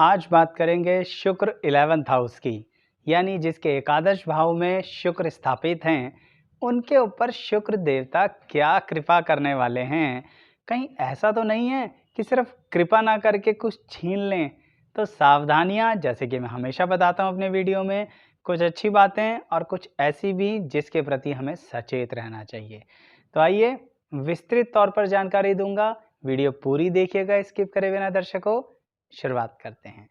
आज बात करेंगे शुक्र 11th हाउस की, यानी जिसके एकादश भाव में शुक्र स्थापित हैं, उनके ऊपर शुक्र देवता क्या कृपा करने वाले हैं। कहीं ऐसा तो नहीं है कि सिर्फ कृपा ना करके कुछ छीन लें। तो सावधानियां, जैसे कि मैं हमेशा बताता हूं अपने वीडियो में, कुछ अच्छी बातें और कुछ ऐसी भी जिसके प्रति हमें सचेत रहना चाहिए। तो आइए विस्तृत तौर पर जानकारी दूंगा, वीडियो पूरी देखिएगा स्किप करे बिना दर्शकों। शुरुआत करते हैं।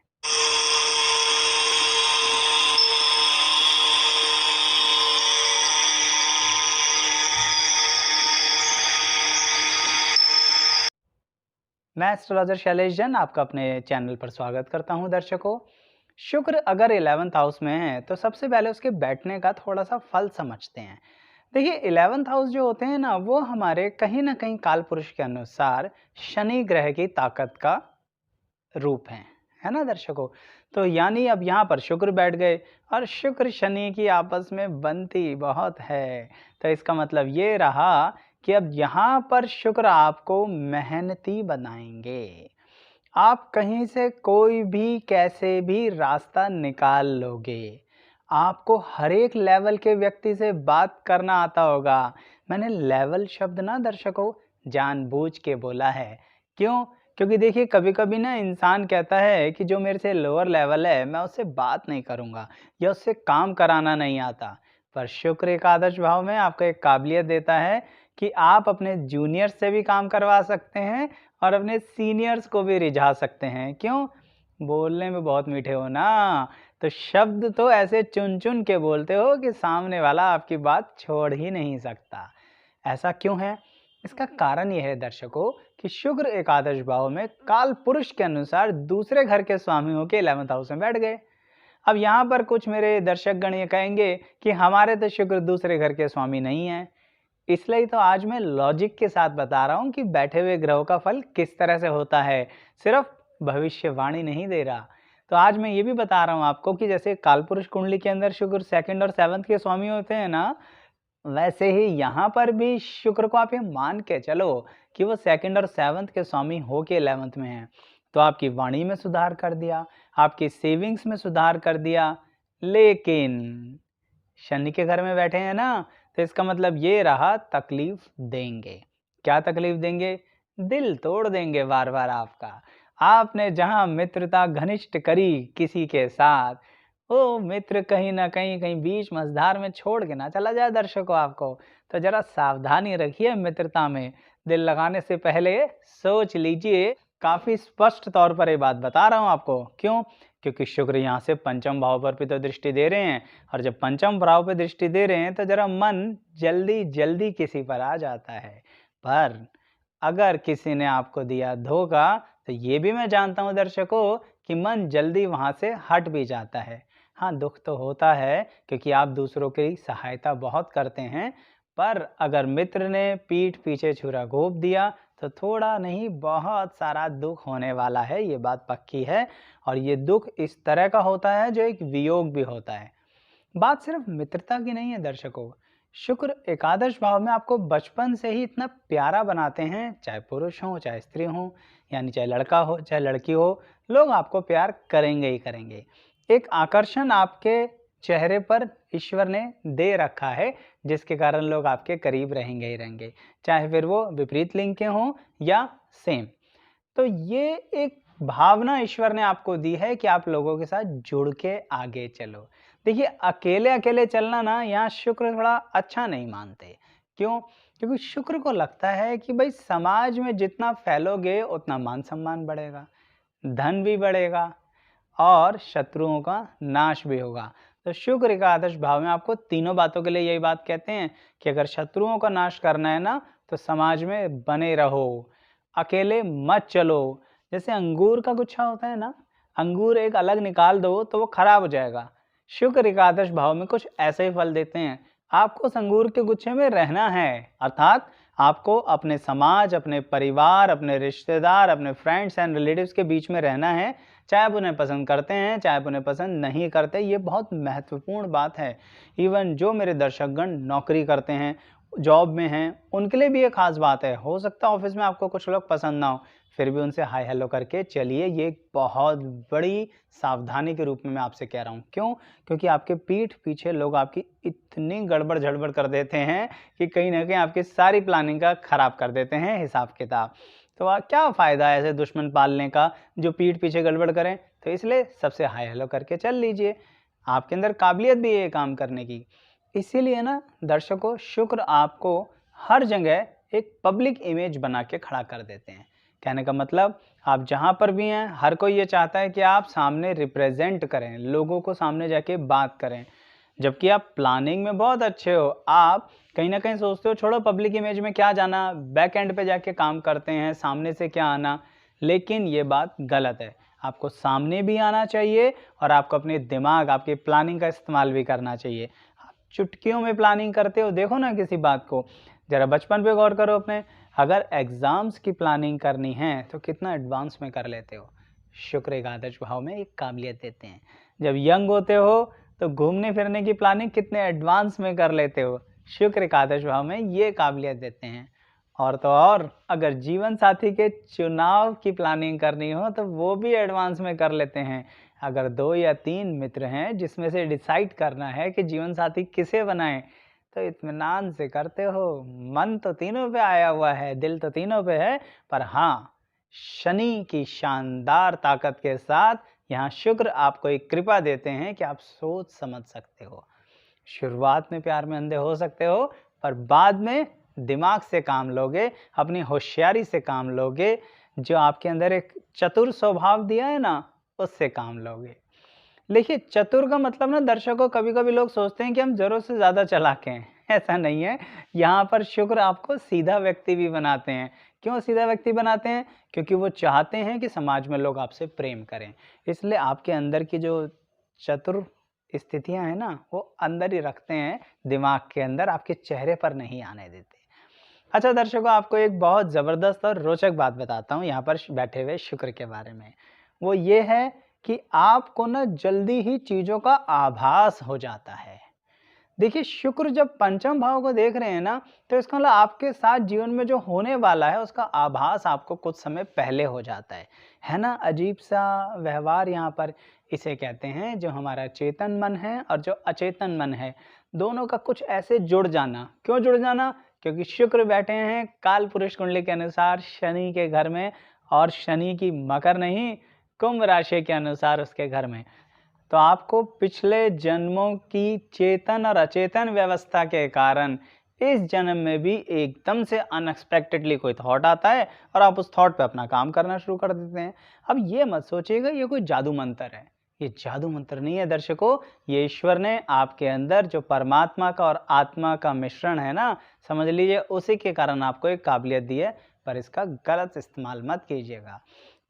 मैं एस्ट्रोलॉजर शैलेश जैन आपका अपने चैनल पर स्वागत करता हूं। दर्शकों, शुक्र अगर 11th हाउस में है तो सबसे पहले उसके बैठने का थोड़ा सा फल समझते हैं। देखिए, 11th हाउस जो होते हैं ना, वो हमारे कहीं ना कहीं काल पुरुष के अनुसार शनि ग्रह की ताकत का रूप हैं, है ना दर्शकों। तो यानी अब यहाँ पर शुक्र बैठ गए और शुक्र शनि की आपस में बनती बहुत है। तो इसका मतलब ये रहा कि अब यहाँ पर शुक्र आपको मेहनती बनाएंगे। आप कहीं से कोई भी कैसे भी रास्ता निकाल लोगे। आपको हर एक लेवल के व्यक्ति से बात करना आता होगा। मैंने लेवल शब्द ना दर्शकों जानबूझ के बोला है। क्यों? क्योंकि देखिए, कभी-कभी ना इंसान कहता है कि जो मेरे से लोअर लेवल है, मैं उससे बात नहीं करूँगा या उससे काम कराना नहीं आता। पर शुक्र एकादश भाव में आपको एक काबिलियत देता है कि आप अपने जूनियर से भी काम करवा सकते हैं और अपने सीनियर्स को भी रिझा सकते हैं। क्यों? बोलने में बहुत मीठे हो ना, तो शब्द तो ऐसे चुन-चुन के बोलते हो कि सामने वाला आपकी बात छोड़ ही नहीं सकता। ऐसा क्यों है? इसका कारण ये है दर्शकों कि शुक्र एकादश भाव में काल पुरुष के अनुसार दूसरे घर के स्वामी होकर 11th हाउस में बैठ गए। अब यहाँ पर कुछ मेरे दर्शकगण ये कहेंगे कि हमारे तो शुक्र दूसरे घर के स्वामी नहीं हैं। इसलिए तो आज मैं लॉजिक के साथ बता रहा हूँ कि बैठे हुए ग्रहों का फल किस तरह से होता है, सिर्फ भविष्यवाणी नहीं दे रहा। तो आज मैं ये भी बता रहा हूँ आपको कि जैसे कालपुरुष कुंडली के अंदर शुक्र 2nd और 7th के स्वामी होते हैं ना, वैसे ही यहाँ पर भी शुक्र को आप ये मान के चलो कि वो 2nd और 7th के स्वामी हो के 11th में हैं। तो आपकी वाणी में सुधार कर दिया, आपकी सेविंग्स में सुधार कर दिया। लेकिन शनि के घर में बैठे हैं ना, तो इसका मतलब ये रहा तकलीफ देंगे। क्या तकलीफ देंगे? दिल तोड़ देंगे बार बार आपका। आपने जहां मित्रता घनिष्ठ करी किसी के साथ, वो मित्र कहीं ना कहीं बीच मझधार में छोड़ के ना चला जाए दर्शकों आपको। तो जरा सावधानी रखिए मित्रता में। दिल लगाने से पहले सोच लीजिए। काफी स्पष्ट तौर पर ये बात बता रहा हूं आपको। क्यों? क्योंकि शुक्र यहाँ से पंचम भाव पर भी तो दृष्टि दे रहे हैं, और जब पंचम भाव पर दृष्टि दे रहे हैं तो जरा मन जल्दी जल्दी किसी पर आ जाता है। पर अगर किसी ने आपको दिया धोखा, तो ये भी मैं जानता हूँ दर्शकों कि मन जल्दी वहाँ से हट भी जाता है। हाँ, दुख तो होता है क्योंकि आप दूसरों की सहायता बहुत करते हैं। पर अगर मित्र ने पीठ पीछे छुरा घोंप दिया तो थोड़ा नहीं बहुत सारा दुख होने वाला है, ये बात पक्की है। और ये दुख इस तरह का होता है जो एक वियोग भी होता है। बात सिर्फ मित्रता की नहीं है दर्शकों। शुक्र एकादश भाव में आपको बचपन से ही इतना प्यारा बनाते हैं, चाहे पुरुष हो चाहे स्त्री हो, यानी चाहे लड़का हो चाहे लड़की हो, लोग आपको प्यार करेंगे ही करेंगे। एक आकर्षण आपके चेहरे पर ईश्वर ने दे रखा है, जिसके कारण लोग आपके करीब रहेंगे ही रहेंगे, चाहे फिर वो विपरीत लिंग के हों या सेम। तो ये एक भावना ईश्वर ने आपको दी है कि आप लोगों के साथ जुड़ के आगे चलो। देखिए, अकेले अकेले चलना ना, यहाँ शुक्र थोड़ा अच्छा नहीं मानते। क्यों? क्योंकि शुक्र को लगता है कि भाई समाज में जितना फैलोगे उतना मान सम्मान बढ़ेगा, धन भी बढ़ेगा और शत्रुओं का नाश भी होगा। तो शुक्र एकादश भाव में आपको तीनों बातों के लिए यही बात कहते हैं कि अगर शत्रुओं का नाश करना है ना, तो समाज में बने रहो, अकेले मत चलो। जैसे अंगूर का गुच्छा होता है ना, अंगूर एक अलग निकाल दो तो वो खराब हो जाएगा। शुक्र एकादश भाव में कुछ ऐसे ही फल देते हैं। आपको उस अंगूर के गुच्छे में रहना है, अर्थात आपको अपने समाज, अपने परिवार, अपने रिश्तेदार, अपने फ्रेंड्स एंड रिलेटिव्स के बीच में रहना है, चाहे आप उन्हें पसंद करते हैं चाहे आप उन्हें पसंद नहीं करते। ये बहुत महत्वपूर्ण बात है। इवन जो मेरे दर्शकगण नौकरी करते हैं, जॉब में हैं, उनके लिए भी ये खास बात है। हो सकता है ऑफिस में आपको कुछ लोग पसंद ना हो, फिर भी उनसे हाय हेलो करके चलिए। ये एक बहुत बड़ी सावधानी के रूप में मैं आपसे कह रहा हूँ। क्यों? क्योंकि आपके पीठ पीछे लोग आपकी इतनी गड़बड़ झड़बड़ कर देते हैं कि कहीं न कहीं आपकी सारी प्लानिंग का खराब कर देते हैं हिसाब-किताब। तो क्या फ़ायदा है ऐसे दुश्मन पालने का जो पीठ पीछे गड़बड़ करें? तो इसलिए सबसे हाय हेलो करके चल लीजिए। आपके अंदर काबिलियत भी है ये काम करने की। इसीलिए ना दर्शकों, शुक्र आपको हर जगह एक पब्लिक इमेज बना के खड़ा कर देते हैं। कहने का मतलब, आप जहाँ पर भी हैं, हर कोई ये चाहता है कि आप सामने रिप्रेजेंट करें, लोगों को सामने जाके बात करें। जबकि आप प्लानिंग में बहुत अच्छे हो, आप कहीं न कहीं सोचते हो छोड़ो पब्लिक इमेज में क्या जाना, बैक एंड पे जाके काम करते हैं, सामने से क्या आना। लेकिन ये बात गलत है। आपको सामने भी आना चाहिए और आपको अपने दिमाग, आपकी प्लानिंग का इस्तेमाल भी करना चाहिए। आप चुटकियों में प्लानिंग करते हो, देखो ना किसी बात को, ज़रा बचपन पे गौर करो अपने। अगर एग्ज़ाम्स की प्लानिंग करनी है तो कितना एडवांस में कर लेते हो। शुक्र एक आदर्श भाव में एक काबिलियत देते हैं। जब यंग होते हो तो घूमने फिरने की प्लानिंग कितने एडवांस में कर लेते हो। शुक्र एक आदर्श भाव में ये काबिलियत देते हैं। और तो और अगर जीवन साथी के चुनाव की प्लानिंग करनी हो तो वो भी एडवांस में कर लेते हैं। अगर 2 या 3 मित्र हैं जिसमें से डिसाइड करना है कि जीवन साथी किसे बनाएं, तो इत्मीनान से करते हो। मन तो तीनों पे आया हुआ है, दिल तो तीनों पे है, पर हाँ, शनि की शानदार ताकत के साथ यहाँ शुक्र आपको एक कृपा देते हैं कि आप सोच समझ सकते हो। शुरुआत में प्यार में अंधे हो सकते हो, पर बाद में दिमाग से काम लोगे, अपनी होशियारी से काम लोगे, जो आपके अंदर एक चतुर स्वभाव दिया है ना, उससे काम लोगे। देखिए, चतुर का मतलब ना दर्शकों, कभी-कभी लोग सोचते हैं कि हम ज़रूरत से ज़्यादा चालाक हैं। ऐसा नहीं है। यहाँ पर शुक्र आपको सीधा व्यक्ति भी बनाते हैं। क्यों सीधा व्यक्ति बनाते हैं? क्योंकि वो चाहते हैं कि समाज में लोग आपसे प्रेम करें। इसलिए आपके अंदर की जो चतुर स्थितियाँ हैं ना, वो अंदर ही रखते हैं, दिमाग के अंदर, आपके चेहरे पर नहीं आने देते। अच्छा दर्शकों, आपको एक बहुत ज़बरदस्त और रोचक बात बताता हूँ यहाँ पर बैठे हुए शुक्र के बारे में। वो ये है कि आपको ना जल्दी ही चीज़ों का आभास हो जाता है। देखिए, शुक्र जब पंचम भाव को देख रहे हैं ना, तो इसका मतलब आपके साथ जीवन में जो होने वाला है उसका आभास आपको कुछ समय पहले हो जाता है ना? अजीब सा व्यवहार यहाँ पर। इसे कहते हैं जो हमारा चेतन मन है और जो अचेतन मन है, दोनों का कुछ ऐसे जुड़ जाना। क्यों जुड़ जाना? क्योंकि शुक्र बैठे हैं काल पुरुष कुंडली के अनुसार शनि के घर में, और शनि की मकर नहीं, कुंभ राशि के अनुसार उसके घर में। तो आपको पिछले जन्मों की चेतन और अचेतन व्यवस्था के कारण इस जन्म में भी एकदम से अनएक्सपेक्टेडली कोई थॉट आता है और आप उस थॉट पे अपना काम करना शुरू कर देते हैं। अब ये मत सोचिएगा ये कोई जादू मंत्र है। ये जादू मंत्र नहीं है दर्शकों, ये ईश्वर ने आपके अंदर जो परमात्मा का और आत्मा का मिश्रण है ना, समझ लीजिए उसी के कारण आपको एक काबिलियत दी है, पर इसका गलत इस्तेमाल मत कीजिएगा।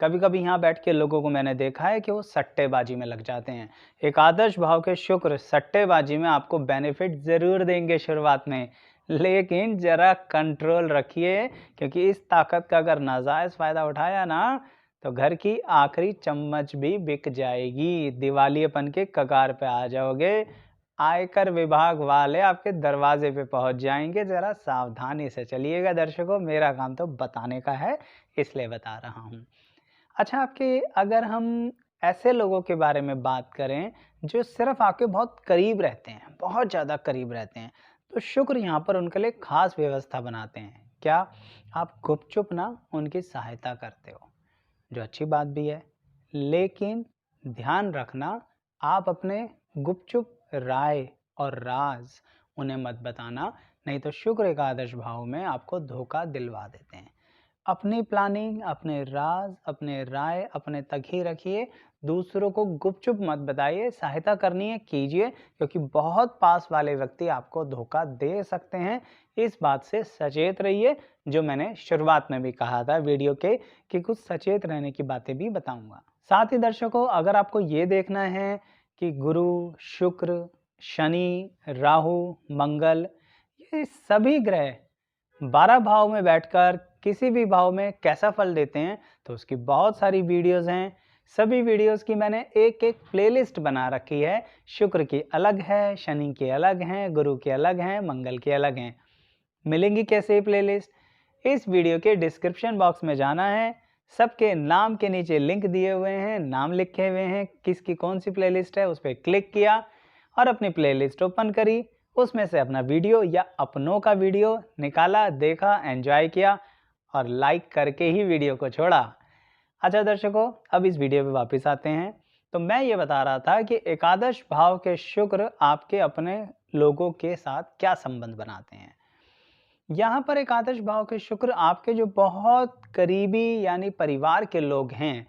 कभी-कभी यहाँ बैठ के लोगों को मैंने देखा है कि वो सट्टेबाजी में लग जाते हैं। एक आदर्श भाव के शुक्र सट्टेबाजी में आपको बेनिफिट ज़रूर देंगे शुरुआत में, लेकिन ज़रा कंट्रोल रखिए, क्योंकि इस ताकत का अगर नाजायज़ फ़ायदा उठाया ना, तो घर की आखिरी चम्मच भी बिक जाएगी। दिवालियेपन के कगार पे आ जाओगे। आयकर विभाग वाले आपके दरवाजे पे पहुंच जाएंगे। ज़रा सावधानी से चलिएगा दर्शकों, मेरा काम तो बताने का है, इसलिए बता रहा हूँ। अच्छा, आपके अगर हम ऐसे लोगों के बारे में बात करें जो सिर्फ आपके बहुत करीब रहते हैं, बहुत ज़्यादा करीब रहते हैं, तो शुक्र यहाँ पर उनके लिए खास व्यवस्था बनाते हैं। क्या? आप गुपचुप ना उनकी सहायता करते हो, जो अच्छी बात भी है। लेकिन ध्यान रखना, आप अपने गुपचुप राय और राज उन्हें मत बताना, नहीं तो शुक्र एकादश भाव में आपको धोखा दिलवा देते हैं। अपनी प्लानिंग, अपने राज, अपने राय अपने तक ही रखिए। दूसरों को गुपचुप मत बताइए। सहायता करनी है कीजिए, क्योंकि बहुत पास वाले व्यक्ति आपको धोखा दे सकते हैं। इस बात से सचेत रहिए, जो मैंने शुरुआत में भी कहा था वीडियो के, कि कुछ सचेत रहने की बातें भी बताऊंगा। साथ ही दर्शकों, अगर आपको ये देखना है कि गुरु, शुक्र, शनि, राहु, मंगल, ये सभी ग्रह 12 भाव में बैठकर किसी भी भाव में कैसा फल देते हैं, तो उसकी बहुत सारी वीडियोस हैं। सभी वीडियोस की मैंने एक-एक प्लेलिस्ट बना रखी है। शुक्र की अलग है, शनि के अलग हैं, गुरु के अलग हैं, मंगल के अलग हैं। मिलेंगी कैसे ये प्लेलिस्ट? इस वीडियो के डिस्क्रिप्शन बॉक्स में जाना है, सबके नाम के नीचे लिंक दिए हुए हैं, नाम लिखे हुए हैं, किसकी कौन सी प्लेलिस्ट है उस पर क्लिक किया और अपनी प्लेलिस्ट ओपन करी, उसमें से अपना वीडियो या अपनों का वीडियो निकाला, देखा, एंजॉय किया और लाइक करके ही वीडियो को छोड़ा। अच्छा दर्शकों, अब इस वीडियो पे वापस आते हैं। तो मैं ये बता रहा था कि एकादश भाव के शुक्र आपके अपने लोगों के साथ क्या संबंध बनाते हैं। यहाँ पर एकादश भाव के शुक्र आपके जो बहुत करीबी यानी परिवार के लोग हैं,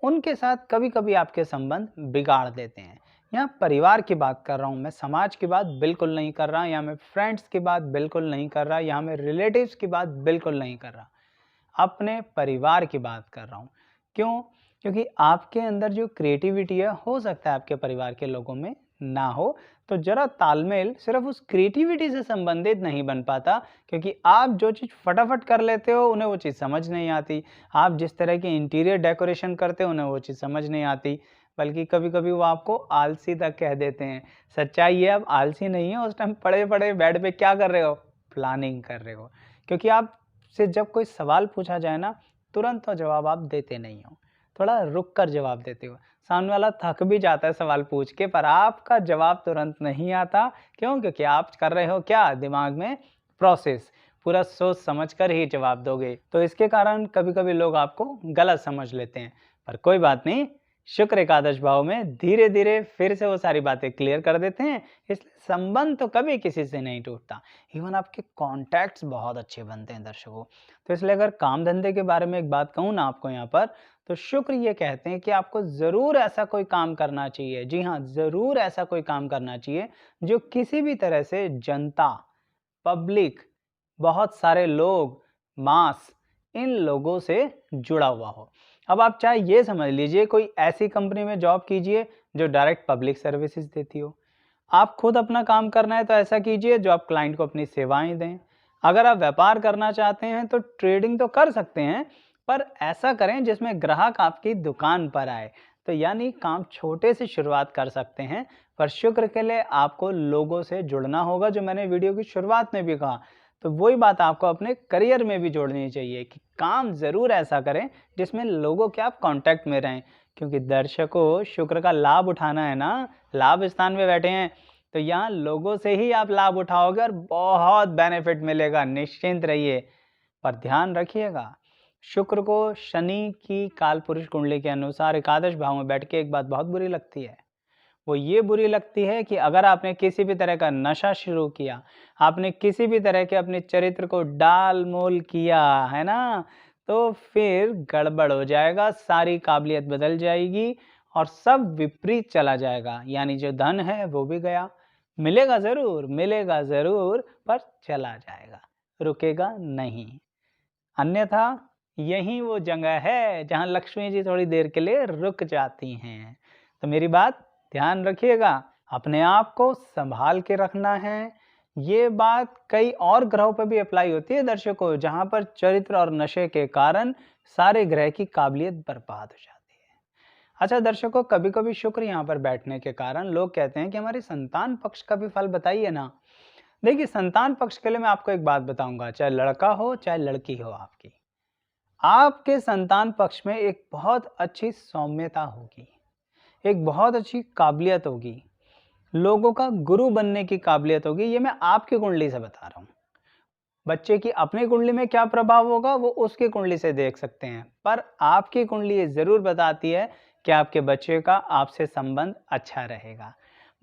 उनके साथ कभी-कभी आपके संबंध बिगाड़ देते हैं। यहाँ परिवार की बात कर रहा हूँ मैं, समाज की बात बिल्कुल नहीं कर रहा, यहाँ मैं फ्रेंड्स की बात बिल्कुल नहीं कर रहा, यहाँ मैं रिलेटिव्स की बात बिल्कुल नहीं कर रहा। अपने परिवार की बात कर रहा हूँ। क्यों? क्योंकि आपके अंदर जो क्रिएटिविटी है, हो सकता है आपके परिवार के लोगों में ना हो, तो ज़रा तालमेल सिर्फ उस क्रिएटिविटी से संबंधित नहीं बन पाता, क्योंकि आप जो चीज़ फटाफट कर लेते हो, उन्हें वो चीज़ समझ नहीं आती। आप जिस तरह की इंटीरियर डेकोरेशन करते हो, उन्हें वो चीज़ समझ नहीं आती, बल्कि कभी-कभी वो आपको आलसी तक कह देते हैं। सच्चाई ये आप आलसी नहीं हो, उस टाइम पड़े-पड़े बेड पे क्या कर रहे हो? प्लानिंग कर रहे हो। क्योंकि आप से जब कोई सवाल पूछा जाए ना, तुरंत तो जवाब आप देते नहीं हो, थोड़ा रुक कर जवाब देते हो। सामने वाला थक भी जाता है सवाल पूछ के, पर आपका जवाब तुरंत नहीं आता। क्यों? क्योंकि आप कर रहे हो क्या? दिमाग में प्रोसेस, पूरा सोच समझ कर ही जवाब दोगे। तो इसके कारण कभी-कभी लोग आपको गलत समझ लेते हैं, पर कोई बात नहीं, शुक्र एकादश भाव में धीरे-धीरे फिर से वो सारी बातें क्लियर कर देते हैं, इसलिए संबंध तो कभी किसी से नहीं टूटता। इवन आपके कॉन्टैक्ट्स बहुत अच्छे बनते हैं दर्शकों। तो इसलिए अगर काम धंधे के बारे में एक बात कहूँ ना आपको यहाँ पर, तो शुक्र ये कहते हैं कि आपको ज़रूर ऐसा कोई काम करना चाहिए। जी हाँ, ज़रूर ऐसा कोई काम करना चाहिए जो किसी भी तरह से जनता, पब्लिक, बहुत सारे लोग, मास, इन लोगों से जुड़ा हुआ हो। अब आप चाहे ये समझ लीजिए, कोई ऐसी कंपनी में जॉब कीजिए जो डायरेक्ट पब्लिक सर्विसेज देती हो। आप खुद अपना काम करना है तो ऐसा कीजिए जो आप क्लाइंट को अपनी सेवाएं दें। अगर आप व्यापार करना चाहते हैं तो ट्रेडिंग तो कर सकते हैं, पर ऐसा करें जिसमें ग्राहक आपकी दुकान पर आए। तो यानी काम छोटे से शुरुआत कर सकते हैं, पर शुक्र के लिए आपको लोगों से जुड़ना होगा, जो मैंने वीडियो की शुरुआत में भी कहा। तो वही बात आपको अपने करियर में भी जोड़नी चाहिए कि काम ज़रूर ऐसा करें जिसमें लोगों के आप कांटेक्ट में रहें। क्योंकि दर्शकों, शुक्र का लाभ उठाना है ना, लाभ स्थान में बैठे हैं, तो यहाँ लोगों से ही आप लाभ उठाओगे और बहुत बेनिफिट मिलेगा, निश्चिंत रहिए। पर ध्यान रखिएगा, शुक्र को शनि की कालपुरुष कुंडली के अनुसार एकादश भाव में बैठ के एक बात बहुत बुरी लगती है। वो ये बुरी लगती है कि अगर आपने किसी भी तरह का नशा शुरू किया, आपने किसी भी तरह के अपने चरित्र को डाल-मोल किया, है ना? तो फिर गड़बड़ हो जाएगा, सारी काबिलियत बदल जाएगी और सब विपरीत चला जाएगा। यानी जो धन है वो भी गया, मिलेगा ज़रूर, पर चला जाएगा, रुकेगा नहीं। अन्यथा यही वो जगह है जहाँ लक्ष्मी जी थोड़ी देर के लिए रुक जाती हैं। तो मेरी बात ध्यान रखिएगा, अपने आप को संभाल के रखना है। ये बात कई और ग्रहों पर भी अप्लाई होती है दर्शकों, जहाँ पर चरित्र और नशे के कारण सारे ग्रह की काबिलियत बर्बाद हो जाती है। अच्छा दर्शकों, कभी-कभी शुक्र यहाँ पर बैठने के कारण लोग कहते हैं कि हमारे संतान पक्ष का भी फल बताइए ना। देखिए, संतान पक्ष के लिए मैं आपको एक बात बताऊंगा, चाहे लड़का हो चाहे लड़की हो, आपके संतान पक्ष में एक बहुत अच्छी सौम्यता होगी, एक बहुत अच्छी काबिलियत होगी, लोगों का गुरु बनने की काबिलियत होगी। ये मैं आपकी कुंडली से बता रहा हूँ। बच्चे की अपनी कुंडली में क्या प्रभाव होगा वो उसकी कुंडली से देख सकते हैं, पर आपकी कुंडली ये ज़रूर बताती है कि आपके बच्चे का आपसे संबंध अच्छा रहेगा।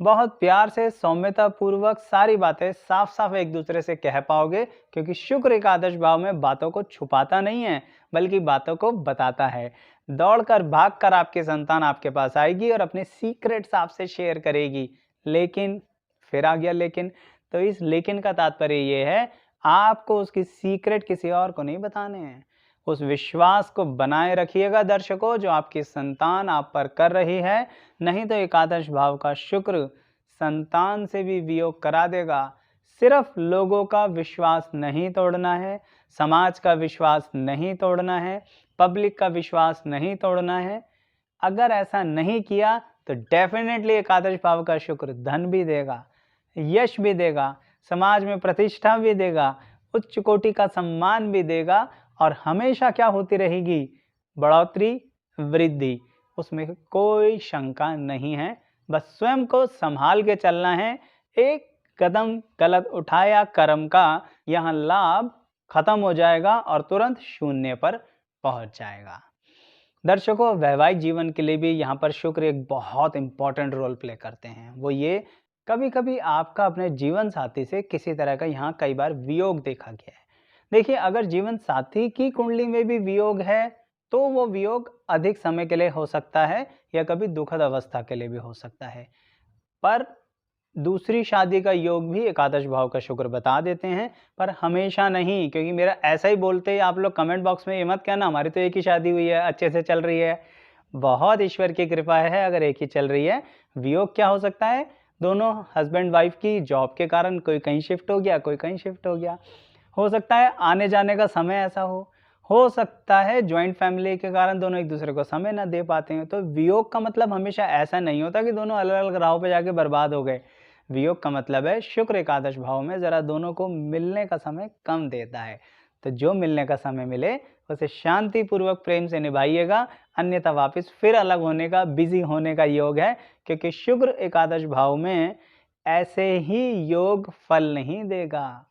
बहुत प्यार से, सौम्यता पूर्वक सारी बातें साफ साफ एक दूसरे से कह पाओगे, क्योंकि शुक्र एकादश भाव में बातों को छुपाता नहीं है, बल्कि बातों को बताता है। दौड़कर भागकर आपकी संतान आपके पास आएगी और अपने सीक्रेट्स आपसे शेयर करेगी। लेकिन, फिर आ गया लेकिन, तो इस लेकिन का तात्पर्य ये है, आपको उसकी सीक्रेट किसी और को नहीं बताने हैं। उस विश्वास को बनाए रखिएगा दर्शकों, जो आपकी संतान आप पर कर रही है। नहीं तो एकादश भाव का शुक्र संतान से भी वियोग करा देगा। सिर्फ लोगों का विश्वास नहीं तोड़ना है, समाज का विश्वास नहीं तोड़ना है, पब्लिक का विश्वास नहीं तोड़ना है। अगर ऐसा नहीं किया तो डेफिनेटली एकादश भाव का शुक्र धन भी देगा, यश भी देगा, समाज में प्रतिष्ठा भी देगा, उच्च कोटि का सम्मान भी देगा, और हमेशा क्या होती रहेगी? बढ़ोतरी, वृद्धि, उसमें कोई शंका नहीं है। बस स्वयं को संभाल के चलना है। एक कदम गलत उठाया कर्म का, यहाँ लाभ खत्म हो जाएगा और तुरंत शून्य पर पहुंच जाएगा। दर्शकों, वैवाहिक जीवन के लिए भी यहाँ पर शुक्र एक बहुत इंपॉर्टेंट रोल प्ले करते हैं। वो ये, कभी कभी आपका अपने जीवन साथी से किसी तरह का यहाँ कई बार वियोग देखा गया है। देखिए, अगर जीवन साथी की कुंडली में भी वियोग है तो वो वियोग अधिक समय के लिए हो सकता है या कभी दुखद अवस्था के लिए भी हो सकता है। पर दूसरी शादी का योग भी एकादश भाव का शुक्र बता देते हैं, पर हमेशा नहीं। क्योंकि मेरा ऐसा ही बोलते ही आप लोग कमेंट बॉक्स में ये मत कहना हमारी तो एक ही शादी हुई है, अच्छे से चल रही है। बहुत ईश्वर की कृपा है अगर एक ही चल रही है। वियोग क्या हो सकता है? दोनों हस्बैंड वाइफ की जॉब के कारण कोई कहीं शिफ्ट हो गया, कोई कहीं शिफ्ट हो गया। हो सकता है आने जाने का समय ऐसा हो सकता है ज्वाइंट फैमिली के कारण दोनों एक दूसरे को समय ना दे पाते हैं। तो वियोग का मतलब हमेशा ऐसा नहीं होता कि दोनों अलग अलग राहों पे जाके बर्बाद हो गए। वियोग का मतलब है शुक्र एकादश भाव में जरा दोनों को मिलने का समय कम देता है। तो जो मिलने का समय मिले उसे शांति पूर्वक प्रेम से निभाइएगा, अन्यथा वापस फिर अलग होने का, बिजी होने का योग है। क्योंकि शुक्र एकादश भाव में ऐसे ही योग फल नहीं देगा।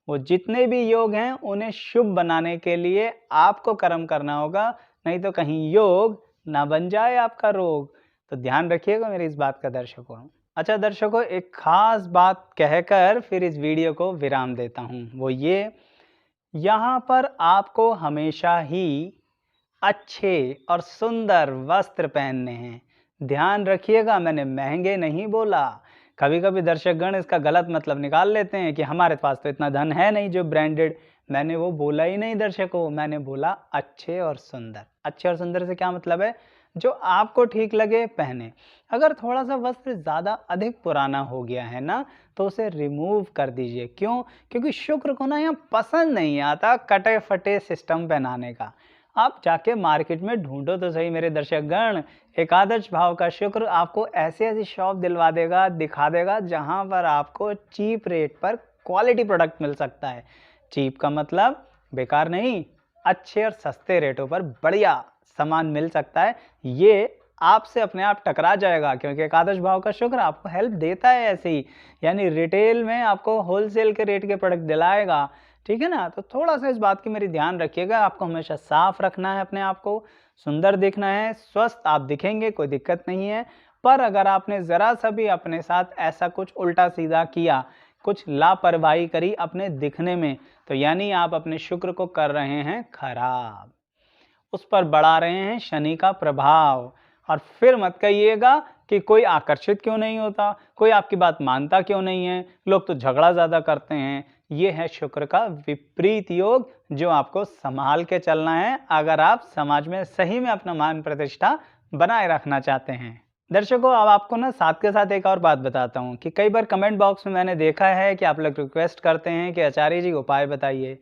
वो जितने भी योग हैं उन्हें शुभ बनाने के लिए आपको कर्म करना होगा, नहीं तो कहीं योग ना बन जाए आपका रोग। तो ध्यान रखिएगा मेरी इस बात का दर्शकों। अच्छा दर्शकों, एक खास बात कहकर फिर इस वीडियो को विराम देता हूँ। वो ये, यहाँ पर आपको हमेशा ही अच्छे और सुंदर वस्त्र पहनने हैं। ध्यान रखिएगा, मैंने महंगे नहीं बोला। कभी कभी दर्शकगण इसका गलत मतलब निकाल लेते हैं कि हमारे पास तो इतना धन है नहीं जो ब्रांडेड। मैंने वो बोला ही नहीं दर्शकों, मैंने बोला अच्छे और सुंदर। अच्छे और सुंदर से क्या मतलब है? जो आपको ठीक लगे पहने। अगर थोड़ा सा वस्त्र ज़्यादा अधिक पुराना हो गया है ना, तो उसे रिमूव कर दीजिए। क्यों? क्योंकि शुक्र को ना यहाँ पसंद नहीं आता कटे फटे सिस्टम पहनाने का। आप जाके मार्केट में ढूंढो तो सही मेरे दर्शकगण, एकादश भाव का शुक्र आपको ऐसे ऐसी शॉप दिलवा देगा, दिखा देगा जहां पर आपको चीप रेट पर क्वालिटी प्रोडक्ट मिल सकता है। चीप का मतलब बेकार नहीं, अच्छे और सस्ते रेटों पर बढ़िया सामान मिल सकता है। ये आपसे अपने आप टकरा जाएगा, क्योंकि एकादश भाव का शुक्र आपको हेल्प देता है ऐसे ही, यानी रिटेल में आपको होलसेल के रेट के प्रोडक्ट दिलाएगा। ठीक है ना? तो थोड़ा सा इस बात की मेरी ध्यान रखिएगा। आपको हमेशा साफ रखना है, अपने आप को सुंदर दिखना है। स्वस्थ आप दिखेंगे, कोई दिक्कत नहीं है। पर अगर आपने ज़रा सा भी अपने साथ ऐसा कुछ उल्टा सीधा किया, कुछ लापरवाही करी अपने दिखने में, तो यानी आप अपने शुक्र को कर रहे हैं खराब, उस पर बढ़ा रहे हैं शनि का प्रभाव। और फिर मत कहिएगा कि कोई आकर्षित क्यों नहीं होता, कोई आपकी बात मानता क्यों नहीं है, लोग तो झगड़ा ज़्यादा करते हैं। ये है शुक्र का विपरीत योग, जो आपको संभाल के चलना है अगर आप समाज में सही में अपना मान प्रतिष्ठा बनाए रखना चाहते हैं। दर्शकों, अब आपको ना साथ के साथ एक और बात बताता हूँ कि कई बार कमेंट बॉक्स में मैंने देखा है कि आप लोग रिक्वेस्ट करते हैं कि आचार्य जी उपाय बताइए।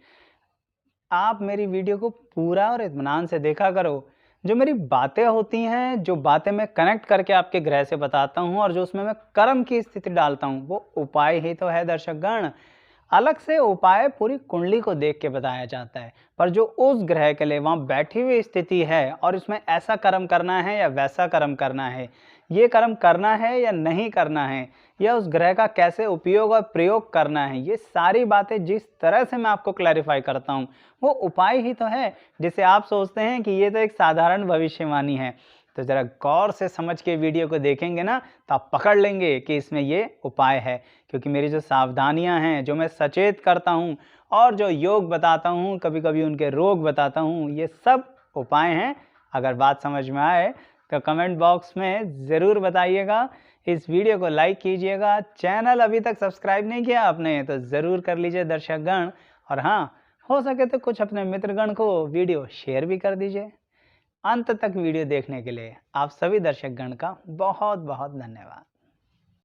आप मेरी वीडियो को पूरा और इत्मीनान से देखा करो। जो मेरी बातें होती हैं, जो बातें मैं कनेक्ट करके आपके ग्रह से बताता हूँ और जो उसमें मैं कर्म की स्थिति डालता हूँ, वो उपाय ही तो है दर्शकगण। अलग से उपाय पूरी कुंडली को देख के बताया जाता है, पर जो उस ग्रह के लिए वहाँ बैठी हुई स्थिति है और इसमें ऐसा कर्म करना है या वैसा कर्म करना है, ये कर्म करना है या नहीं करना है, या उस ग्रह का कैसे उपयोग और प्रयोग करना है, ये सारी बातें जिस तरह से मैं आपको क्लैरिफाई करता हूँ, वो उपाय ही तो है। जिसे आप सोचते हैं कि ये तो एक साधारण भविष्यवाणी है, तो ज़रा गौर से समझ के वीडियो को देखेंगे ना, तो आप पकड़ लेंगे कि इसमें ये उपाय है। क्योंकि मेरी जो सावधानियां हैं, जो मैं सचेत करता हूं और जो योग बताता हूं, कभी कभी उनके रोग बताता हूं, ये सब उपाय हैं। अगर बात समझ में आए तो कमेंट बॉक्स में ज़रूर बताइएगा। इस वीडियो को लाइक कीजिएगा। चैनल अभी तक सब्सक्राइब नहीं किया आपने तो ज़रूर कर लीजिए दर्शकगण। और हाँ, हो सके तो कुछ अपने मित्रगण को वीडियो शेयर भी कर दीजिए। अंत तक वीडियो देखने के लिए आप सभी दर्शकगण का बहुत बहुत धन्यवाद।